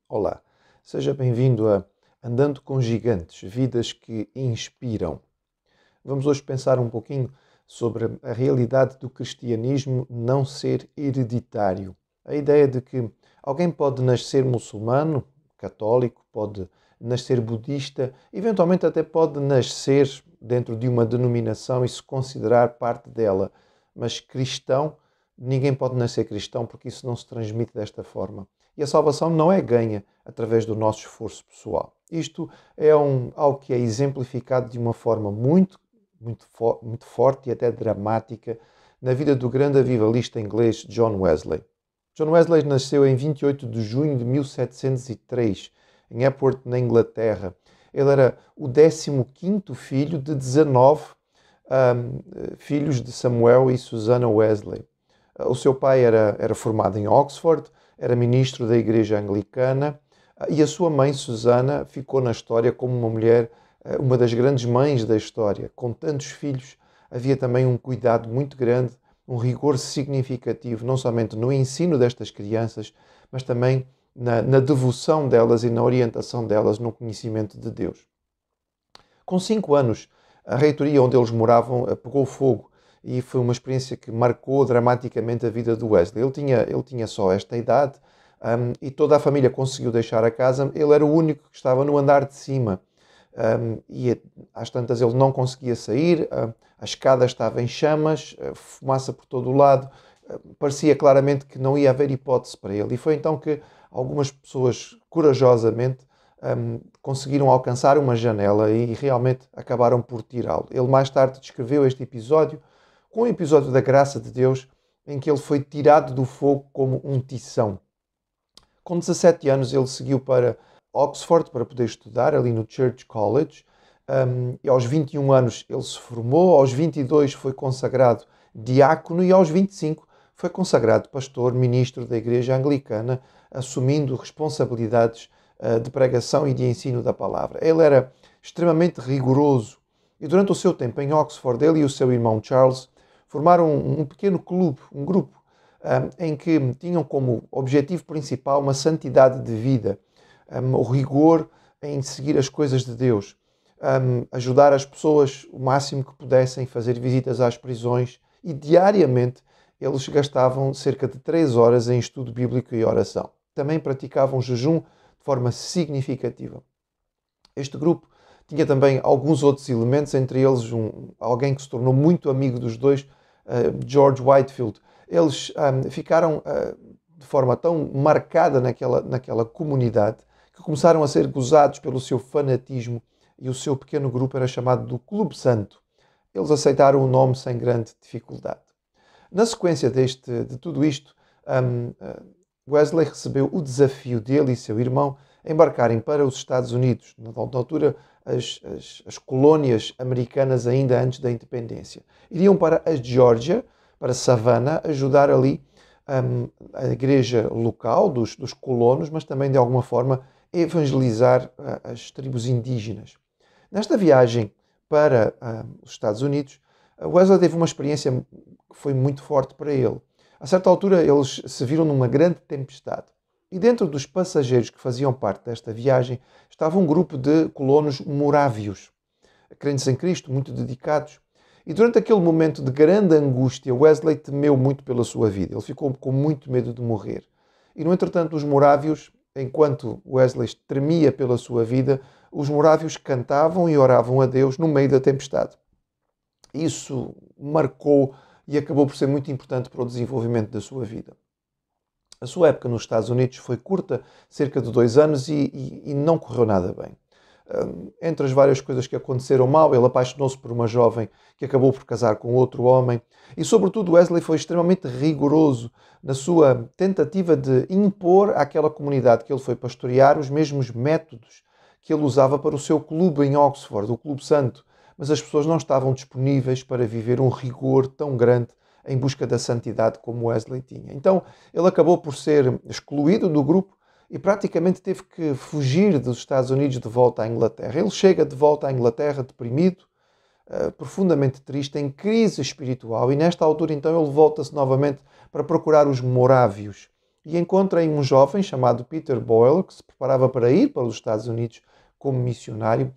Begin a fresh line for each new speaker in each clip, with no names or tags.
Olá, seja bem-vindo a Andando com Gigantes, vidas que inspiram. Vamos hoje pensar um pouquinho sobre a realidade do cristianismo não ser hereditário. A ideia de que alguém pode nascer muçulmano, católico, pode nascer budista, eventualmente até pode nascer dentro de uma denominação e se considerar parte dela, mas cristão, ninguém pode nascer cristão porque isso não se transmite desta forma. E a salvação não é ganha através do nosso esforço pessoal. Isto é algo que é exemplificado de uma forma muito forte e até dramática na vida do grande avivalista inglês John Wesley. John Wesley nasceu em 28 de junho de 1703, em Epworth, na Inglaterra. Ele era o 15º filho de 19 filhos de Samuel e Susanna Wesley. O seu pai era formado em Oxford, era ministro da Igreja Anglicana e a sua mãe, Susana, ficou na história como uma mulher, uma das grandes mães da história. Com tantos filhos, havia também um cuidado muito grande, um rigor significativo, não somente no ensino destas crianças, mas também na devoção delas e na orientação delas no conhecimento de Deus. Com 5 anos, a reitoria onde eles moravam pegou fogo e foi uma experiência que marcou dramaticamente a vida do Wesley. Ele tinha só esta idade e toda a família conseguiu deixar a casa. Ele era o único que estava no andar de cima e às tantas ele não conseguia sair, a escada estava em chamas, fumaça por todo o lado, parecia claramente que não ia haver hipótese para ele. E foi então que algumas pessoas, corajosamente, conseguiram alcançar uma janela e realmente acabaram por tirá-lo. Ele mais tarde descreveu este episódio com um episódio da graça de Deus em que ele foi tirado do fogo como um tição. Com 17 anos ele seguiu para Oxford para poder estudar ali no Church College e aos 21 anos ele se formou, aos 22 foi consagrado diácono e aos 25 foi consagrado pastor, ministro da Igreja Anglicana, assumindo responsabilidades de pregação e de ensino da palavra. Ele era extremamente rigoroso e durante o seu tempo em Oxford, ele e o seu irmão Charles formaram um pequeno clube, um grupo, em que tinham como objetivo principal uma santidade de vida, o rigor em seguir as coisas de Deus, ajudar as pessoas o máximo que pudessem, fazer visitas às prisões e diariamente eles gastavam cerca de 3 horas em estudo bíblico e oração. Também praticavam jejum de forma significativa. Este grupo tinha também alguns outros elementos, entre eles alguém que se tornou muito amigo dos dois, George Whitefield. Eles ficaram de forma tão marcada naquela comunidade que começaram a ser gozados pelo seu fanatismo e o seu pequeno grupo era chamado do Clube Santo. Eles aceitaram o nome sem grande dificuldade. Na sequência de tudo isto, Wesley recebeu o desafio dele e seu irmão embarcarem para os Estados Unidos, na altura as colónias americanas ainda antes da independência. Iriam para a Geórgia, para Savannah, ajudar ali a igreja local dos colonos, mas também de alguma forma evangelizar as tribos indígenas. Nesta viagem para os Estados Unidos, Wesley teve uma experiência que foi muito forte para ele. A certa altura eles se viram numa grande tempestade e dentro dos passageiros que faziam parte desta viagem estava um grupo de colonos morávios, crentes em Cristo, muito dedicados. E durante aquele momento de grande angústia, Wesley temeu muito pela sua vida. Ele ficou com muito medo de morrer. E, no entretanto, os morávios, enquanto Wesley tremia pela sua vida, os morávios cantavam e oravam a Deus no meio da tempestade. Isso marcou e acabou por ser muito importante para o desenvolvimento da sua vida. A sua época nos Estados Unidos foi curta, cerca de 2 anos, e não correu nada bem. Entre as várias coisas que aconteceram mal, ele apaixonou-se por uma jovem que acabou por casar com outro homem e, sobretudo, Wesley foi extremamente rigoroso na sua tentativa de impor àquela comunidade que ele foi pastorear os mesmos métodos que ele usava para o seu clube em Oxford, o Clube Santo, mas as pessoas não estavam disponíveis para viver um rigor tão grande em busca da santidade como Wesley tinha. Então, ele acabou por ser excluído do grupo e praticamente teve que fugir dos Estados Unidos de volta à Inglaterra. Ele chega de volta à Inglaterra deprimido, profundamente triste, em crise espiritual, e nesta altura então ele volta-se novamente para procurar os morávios. e encontra aí um jovem chamado Peter Boyle, que se preparava para ir para os Estados Unidos como missionário,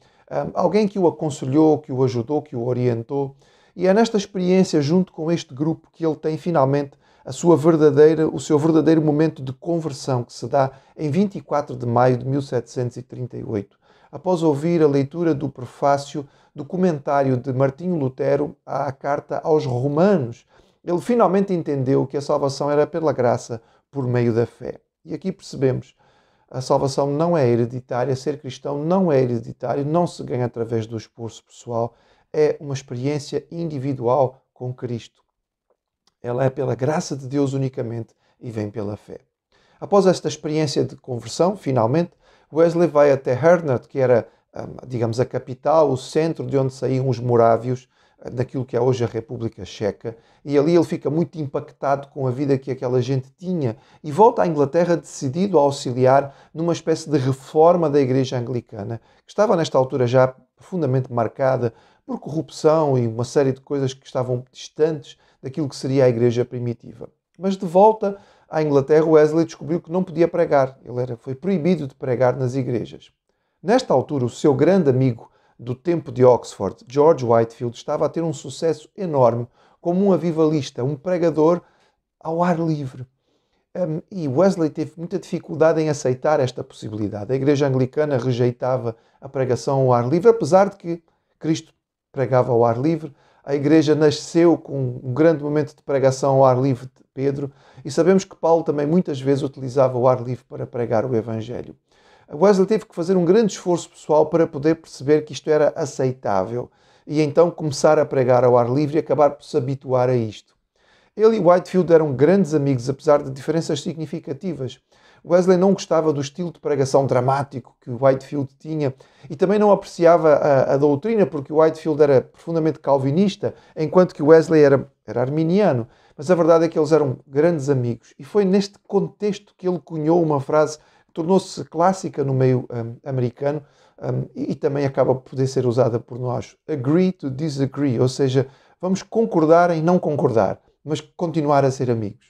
alguém que o aconselhou, que o ajudou, que o orientou. E é nesta experiência, junto com este grupo, que ele tem finalmente o seu verdadeiro momento de conversão, que se dá em 24 de maio de 1738, após ouvir a leitura do prefácio do comentário de Martinho Lutero à carta aos Romanos. Ele finalmente entendeu que a salvação era pela graça, por meio da fé. E aqui percebemos, a salvação não é hereditária, ser cristão não é hereditário, não se ganha através do esforço pessoal, é uma experiência individual com Cristo. Ela é pela graça de Deus unicamente e vem pela fé. Após esta experiência de conversão, finalmente, Wesley vai até Hernard, que era, digamos, a capital, o centro de onde saíam os morávios, daquilo que é hoje a República Checa, e ali ele fica muito impactado com a vida que aquela gente tinha e volta à Inglaterra decidido a auxiliar numa espécie de reforma da Igreja Anglicana, que estava nesta altura já profundamente marcada por corrupção e uma série de coisas que estavam distantes daquilo que seria a Igreja primitiva. Mas de volta à Inglaterra, Wesley descobriu que não podia pregar. Foi proibido de pregar nas igrejas. Nesta altura, o seu grande amigo do tempo de Oxford, George Whitefield, estava a ter um sucesso enorme como um avivalista, um pregador ao ar livre. E Wesley teve muita dificuldade em aceitar esta possibilidade. A Igreja Anglicana rejeitava a pregação ao ar livre, apesar de que Cristo pregava ao ar livre. A Igreja nasceu com um grande momento de pregação ao ar livre de Pedro, e sabemos que Paulo também muitas vezes utilizava o ar livre para pregar o Evangelho. Wesley teve que fazer um grande esforço pessoal para poder perceber que isto era aceitável e então começar a pregar ao ar livre e acabar por se habituar a isto. Ele e Whitefield eram grandes amigos, apesar de diferenças significativas. Wesley não gostava do estilo de pregação dramático que Whitefield tinha e também não apreciava a doutrina, porque Whitefield era profundamente calvinista, enquanto que Wesley era arminiano. Mas a verdade é que eles eram grandes amigos e foi neste contexto que ele cunhou uma frase que tornou-se clássica no meio americano e também acaba por poder ser usada por nós. Agree to disagree, ou seja, vamos concordar em não concordar, mas continuar a ser amigos.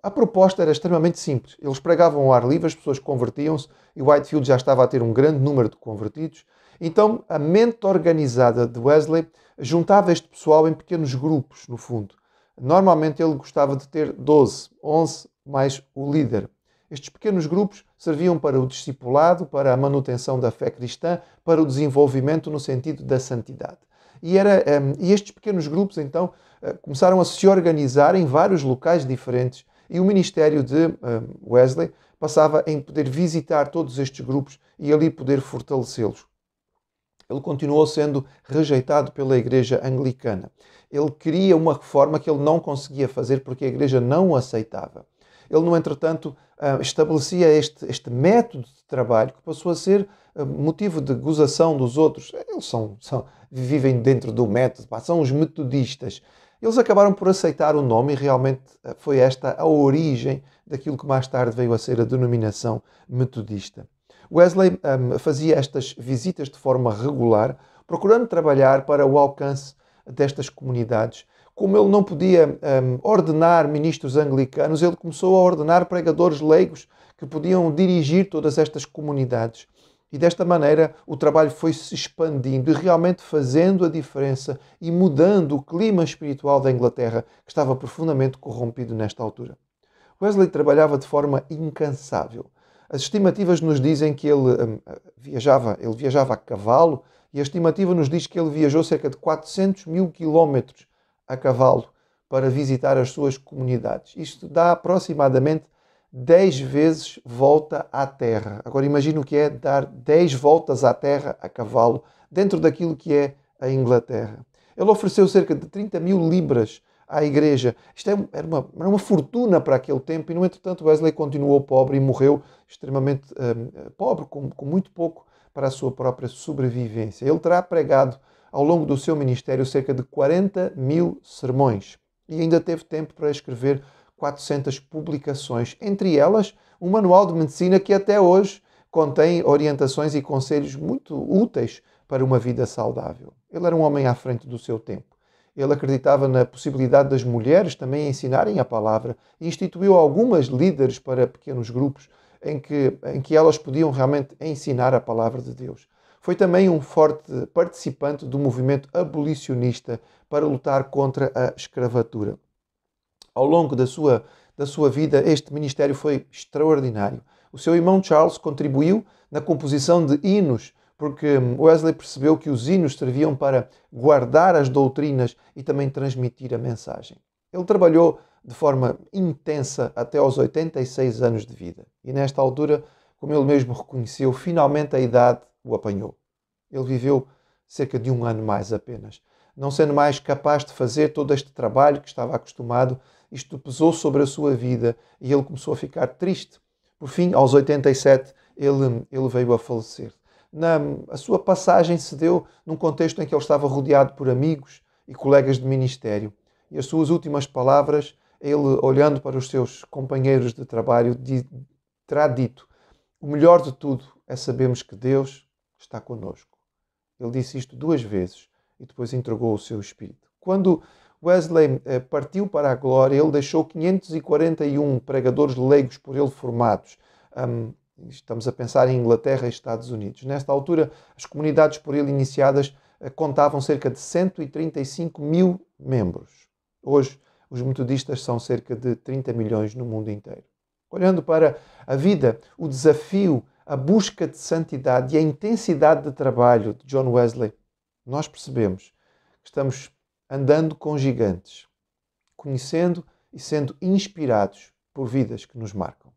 A proposta era extremamente simples. Eles pregavam ao ar livre, as pessoas convertiam-se e Whitefield já estava a ter um grande número de convertidos. Então, a mente organizada de Wesley juntava este pessoal em pequenos grupos, no fundo. Normalmente ele gostava de ter 12, 11 mais o líder. Estes pequenos grupos serviam para o discipulado, para a manutenção da fé cristã, para o desenvolvimento no sentido da santidade. E estes pequenos grupos, então, começaram a se organizar em vários locais diferentes e o ministério de Wesley passava em poder visitar todos estes grupos e ali poder fortalecê-los. Ele continuou sendo rejeitado pela Igreja Anglicana. Ele queria uma reforma que ele não conseguia fazer porque a Igreja não o aceitava. Ele, no entretanto, estabelecia este método de trabalho que passou a ser motivo de gozação dos outros. Eles vivem dentro do método, são os metodistas. Eles acabaram por aceitar o nome e realmente foi esta a origem daquilo que mais tarde veio a ser a denominação metodista. Wesley fazia estas visitas de forma regular, procurando trabalhar para o alcance destas comunidades. Como ele não podia ordenar ministros anglicanos, ele começou a ordenar pregadores leigos que podiam dirigir todas estas comunidades. E desta maneira o trabalho foi se expandindo e realmente fazendo a diferença e mudando o clima espiritual da Inglaterra, que estava profundamente corrompido nesta altura. Wesley trabalhava de forma incansável. As estimativas nos dizem que ele viajava a cavalo e a estimativa nos diz que ele viajou cerca de 400 mil quilómetros a cavalo para visitar as suas comunidades. Isto dá aproximadamente 10 vezes volta à Terra. Agora imagine o que é dar 10 voltas à Terra a cavalo dentro daquilo que é a Inglaterra. Ele ofereceu cerca de 30 mil libras à igreja. Isto era uma fortuna para aquele tempo e, no entretanto, Wesley continuou pobre e morreu extremamente pobre, com muito pouco para a sua própria sobrevivência. Ele terá pregado ao longo do seu ministério cerca de 40 mil sermões e ainda teve tempo para escrever 400 publicações, entre elas um manual de medicina que até hoje contém orientações e conselhos muito úteis para uma vida saudável. Ele era um homem à frente do seu tempo. Ele acreditava na possibilidade das mulheres também ensinarem a palavra e instituiu algumas líderes para pequenos grupos em que elas podiam realmente ensinar a palavra de Deus. Foi também um forte participante do movimento abolicionista para lutar contra a escravatura. Ao longo da sua vida, este ministério foi extraordinário. O seu irmão Charles contribuiu na composição de hinos, porque Wesley percebeu que os hinos serviam para guardar as doutrinas e também transmitir a mensagem. Ele trabalhou de forma intensa até aos 86 anos de vida. E nesta altura, como ele mesmo reconheceu, finalmente a idade o apanhou. Ele viveu cerca de um ano mais apenas. Não sendo mais capaz de fazer todo este trabalho que estava acostumado, isto pesou sobre a sua vida e ele começou a ficar triste. Por fim, aos 87, ele veio a falecer. A sua passagem se deu num contexto em que ele estava rodeado por amigos e colegas de ministério. E as suas últimas palavras, ele, olhando para os seus companheiros de trabalho, terá dito: o melhor de tudo é sabermos que Deus está conosco. Ele disse isto 2 vezes e depois entregou o seu espírito. Quando Wesley partiu para a glória, ele deixou 541 pregadores leigos por ele formados. Estamos a pensar em Inglaterra e Estados Unidos. Nesta altura, as comunidades por ele iniciadas contavam cerca de 135 mil membros. Hoje, os metodistas são cerca de 30 milhões no mundo inteiro. Olhando para a vida, o desafio, a busca de santidade e a intensidade de trabalho de John Wesley, nós percebemos que estamos andando com gigantes, conhecendo e sendo inspirados por vidas que nos marcam.